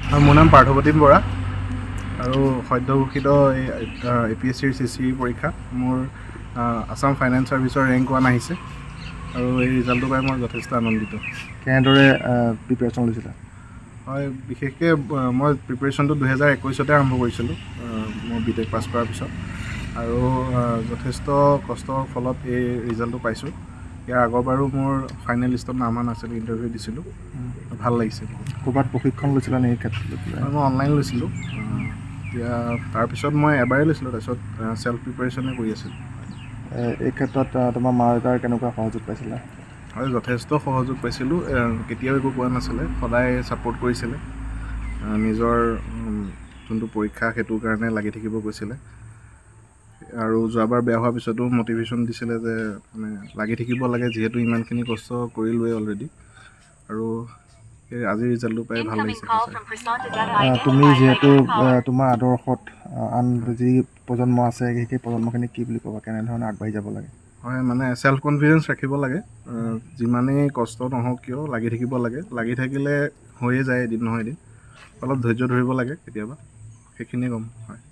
মোৰ নাম পাৰ্থপ্ৰতিম বৰা আৰু সদ্যঘোষিত APSCৰ CC পৰীক্ষা মোৰ আছাম ফাইনেন্স ছাৰ্ভিচৰ ৰেংক 1 আহিছে আৰু এই ৰিজাল্টটো পাই মই যথেষ্ট আনন্দিত। কেনেদৰে প্ৰিপেৰেশ্যন লৈছিলা? হয়, বিশেষকৈ মই প্ৰিপেৰেশ্যনটো 2021তে আৰম্ভ কৰিছিলোঁ মোৰ BTech পাছ কৰাৰ পিছত আৰু যথেষ্ট কষ্টৰ ফলত এই ৰিজাল্টটো পাইছোঁ। ইয়াৰ আগৰবাৰো মোৰ ফাইনেল লিষ্টত নাম নাছিল, ইণ্টাৰভিউ দিছিলোঁ, ভাল লাগিছে। ক'ৰবাত প্ৰশিক্ষণ লৈছিলা নে এই ক্ষেত্ৰত? মই অনলাইন লৈছিলোঁ। এতিয়া তাৰপিছত মই এবাৰেই লৈছিলোঁ, তাৰপিছত ছেল্ফ প্ৰিপেৰেশ্যনে কৰি আছিলোঁ। এই ক্ষেত্ৰত তোমাৰ মা দেউতাৰ কেনেকুৱা সহযোগ পাইছিলা? হয়, যথেষ্ট সহযোগ পাইছিলোঁ। কেতিয়াও একো কোৱা নাছিলে, সদায় ছাপোৰ্ট কৰিছিলে। নিজৰ যোনটো পৰীক্ষা সেইটোৰ কাৰণে লাগি থাকিব কৈছিলে আৰু যোৱাবাৰ বেয়া হোৱাৰ পিছতো মটিভেশ্যন দিছিলে যে মানে লাগি থাকিব লাগে, যিহেতু ইমানখিনি কষ্ট কৰিলোৱে অলৰেডি। আৰু এই আজিৰ ৰিজাল্টটো পাই ভাল লাগিছে। তুমি যিহেতু তোমাৰ আদৰ্শত আন যি প্ৰজন্ম আছে সেই প্ৰজন্মখিনি কি বুলি ক'বা, কেনেধৰণে আগবাঢ়ি যাব লাগে? হয়, মানে ছেল্ফ কনফিডেঞ্চ ৰাখিব লাগে। যিমানেই কষ্ট নহওক কিয় লাগি থাকিব লাগে। লাগি থাকিলে হৈয়ে যায় এদিন নহয় এদিন। অলপ ধৈৰ্য ধৰিব লাগে কেতিয়াবা, সেইখিনিয়ে ক'ম। হয়।